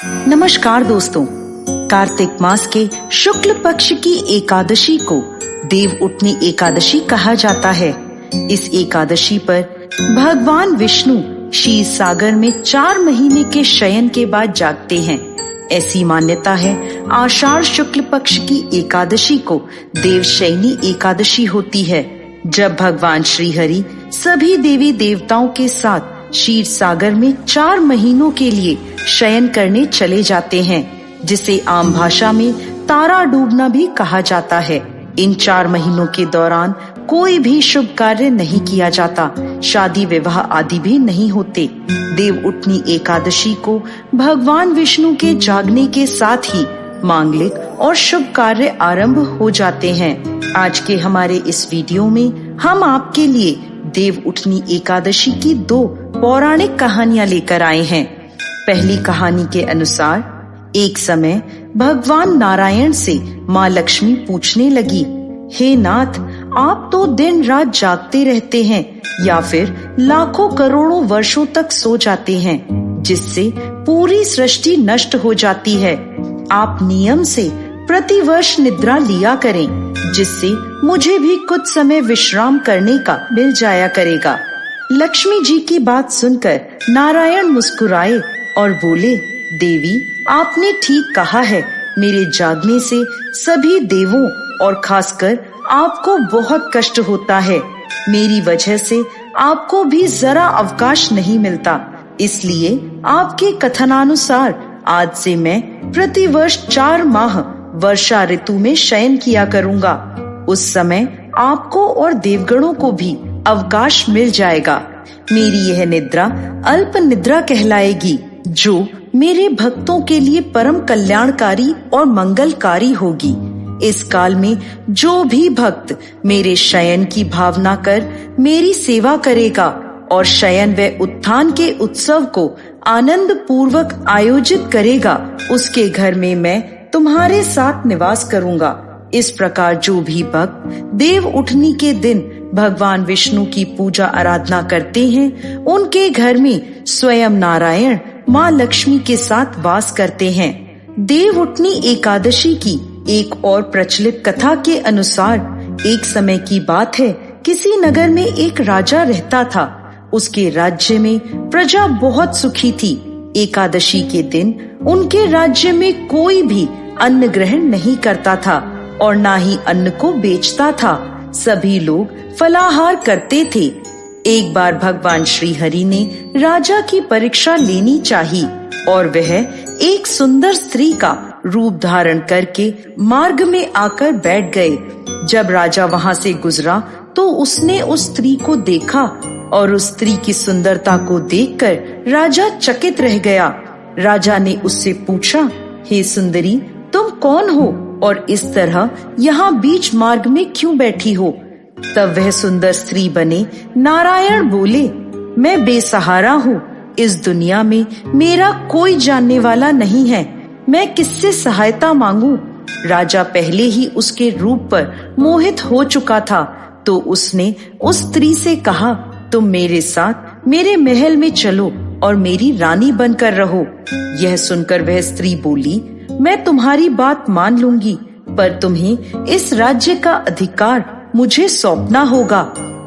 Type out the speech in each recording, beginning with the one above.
नमस्कार दोस्तों, कार्तिक मास के शुक्ल पक्ष की एकादशी को देव उठनी एकादशी कहा जाता है। इस एकादशी पर भगवान विष्णु क्षीर सागर में 4 महीने के शयन के बाद जागते हैं। ऐसी मान्यता है आषाढ़ शुक्ल पक्ष की एकादशी को देवशयनी एकादशी होती है, जब भगवान श्री हरि सभी देवी देवताओं के साथ क्षीर सागर में 4 महीनों के लिए शयन करने चले जाते हैं, जिसे आम भाषा में तारा डूबना भी कहा जाता है। इन 4 महीनों के दौरान कोई भी शुभ कार्य नहीं किया जाता, शादी विवाह आदि भी नहीं होते। देव उठनी एकादशी को भगवान विष्णु के जागने के साथ ही मांगलिक और शुभ कार्य आरंभ हो जाते हैं। आज के हमारे इस वीडियो में हम आपके लिए देव उठनी एकादशी की 2 पौराणिक कहानियां लेकर आए हैं। पहली कहानी के अनुसार, एक समय भगवान नारायण से माँ लक्ष्मी पूछने लगी, हे नाथ, आप तो दिन रात जागते रहते हैं या फिर लाखों करोड़ों वर्षों तक सो जाते हैं, जिससे पूरी सृष्टि नष्ट हो जाती है। आप नियम से प्रतिवर्ष निद्रा लिया करें, जिससे मुझे भी कुछ समय विश्राम करने का मिल जाया करेगा। लक्ष्मी जी की बात सुनकर नारायण मुस्कुराए और बोले, देवी, आपने ठीक कहा है। मेरे जागने से सभी देवों और खासकर आपको बहुत कष्ट होता है। मेरी वजह से आपको भी जरा अवकाश नहीं मिलता, इसलिए आपके कथनानुसार आज से मैं प्रतिवर्ष 4 माह वर्षा ऋतु में शयन किया करूंगा। उस समय आपको और देवगणों को भी अवकाश मिल जाएगा। मेरी यह निद्रा अल्प निद्रा कहलाएगी, जो मेरे भक्तों के लिए परम कल्याणकारी और मंगलकारी होगी। इस काल में जो भी भक्त मेरे शयन की भावना कर मेरी सेवा करेगा और शयन व उत्थान के उत्सव को आनंद पूर्वक आयोजित करेगा, उसके घर में मैं तुम्हारे साथ निवास करूंगा। इस प्रकार जो भी भक्त देव उठनी के दिन भगवान विष्णु की पूजा आराधना करते हैं, उनके घर में स्वयं नारायण माँ लक्ष्मी के साथ वास करते हैं। देव उठनी एकादशी की एक और प्रचलित कथा के अनुसार, एक समय की बात है, किसी नगर में एक राजा रहता था। उसके राज्य में प्रजा बहुत सुखी थी। एकादशी के दिन उनके राज्य में कोई भी अन्न ग्रहण नहीं करता था और ना ही अन्न को बेचता था। सभी लोग फलाहार करते थे। एक बार भगवान श्री हरि ने राजा की परीक्षा लेनी चाहिए और वह एक सुंदर स्त्री का रूप धारण करके मार्ग में आकर बैठ गए। जब राजा वहां से गुजरा तो उसने उस स्त्री को देखा और उस स्त्री की सुंदरता को देखकर राजा चकित रह गया। राजा ने उससे पूछा, हे सुंदरी, तुम कौन हो और इस तरह यहाँ बीच मार्ग में क्यों बैठी हो? तब वह सुंदर स्त्री बने नारायण बोले, मैं बेसहारा हूँ। इस दुनिया में मेरा कोई जानने वाला नहीं है। मैं किससे सहायता मांगू? राजा पहले ही उसके रूप पर मोहित हो चुका था, तो उसने उस स्त्री से कहा, तुम मेरे साथ मेरे महल में चलो और मेरी रानी बनकर रहो। यह सुनकर वह स्त्री बोली, मैं तुम्हारी बात मान लूंगी, पर तुम्हें इस राज्य का अधिकार मुझे सौंपना होगा।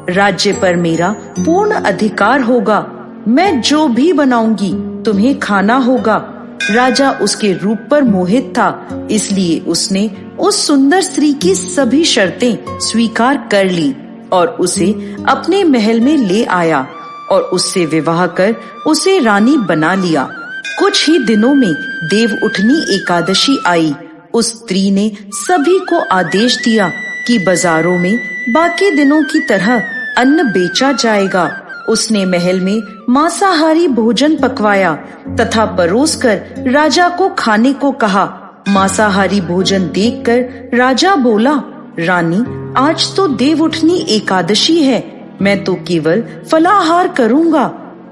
राज्य पर मेरा पूर्ण अधिकार होगा। मैं जो भी बनाऊंगी तुम्हें खाना होगा। राजा उसके रूप पर मोहित था, इसलिए उसने उस सुंदर स्त्री की सभी शर्तें स्वीकार कर ली और उसे अपने महल में ले आया और उससे विवाह कर उसे रानी बना लिया। कुछ ही दिनों में देव उठनी एकादशी आई। उस स्त्री ने सभी को आदेश दिया कि बाजारों में बाकी दिनों की तरह अन्न बेचा जाएगा। उसने महल में मांसाहारी भोजन पकवाया तथा परोसकर राजा को खाने को कहा। मांसाहारी भोजन देखकर राजा बोला, रानी, आज तो देव उठनी एकादशी है, मैं तो केवल फलाहार करूंगा।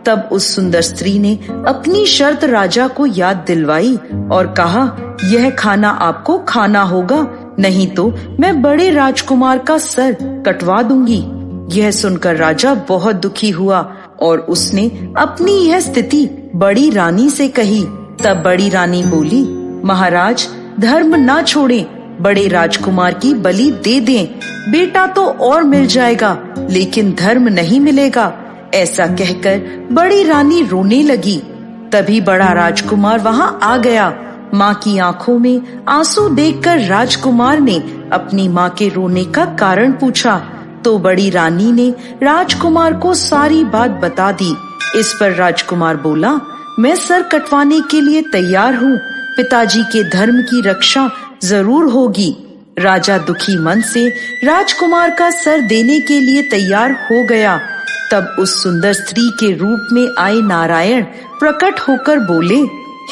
तब उस सुंदर स्त्री ने अपनी शर्त राजा को याद दिलवाई और कहा, यह खाना आपको खाना होगा, नहीं तो मैं बड़े राजकुमार का सर कटवा दूंगी। यह सुनकर राजा बहुत दुखी हुआ और उसने अपनी यह स्थिति बड़ी रानी से कही। तब बड़ी रानी बोली, महाराज धर्म ना छोड़ें, बड़े राजकुमार की बलि दे दें, बेटा तो और मिल जाएगा लेकिन धर्म नहीं मिलेगा। ऐसा कहकर बड़ी रानी रोने लगी। तभी बड़ा राजकुमार वहां आ गया। माँ की आंखों में आंसू देखकर राजकुमार ने अपनी माँ के रोने का कारण पूछा तो बड़ी रानी ने राजकुमार को सारी बात बता दी। इस पर राजकुमार बोला, मैं सर कटवाने के लिए तैयार हूँ, पिताजी के धर्म की रक्षा जरूर होगी। राजा दुखी मन से राजकुमार का सर देने के लिए तैयार हो गया। तब उस सुंदर स्त्री के रूप में आए नारायण प्रकट होकर बोले,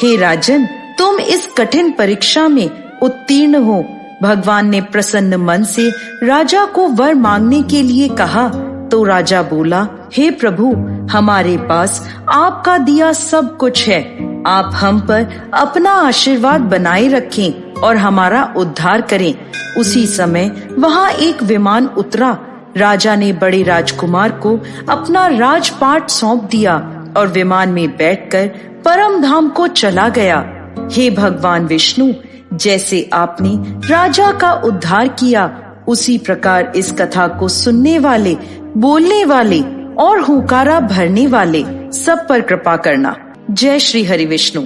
हे राजन, तुम इस कठिन परीक्षा में उत्तीर्ण हो। भगवान ने प्रसन्न मन से राजा को वर मांगने के लिए कहा तो राजा बोला, हे प्रभु, हमारे पास आपका दिया सब कुछ है, आप हम पर अपना आशीर्वाद बनाए रखें और हमारा उद्धार करें। उसी समय वहां एक विमान उतरा। राजा ने बड़े राजकुमार को अपना राजपाट सौंप दिया और विमान में बैठकर परम धाम को चला गया। हे भगवान विष्णु, जैसे आपने राजा का उद्धार किया, उसी प्रकार इस कथा को सुनने वाले, बोलने वाले और हुंकारा भरने वाले सब पर कृपा करना। जय श्री हरि विष्णु।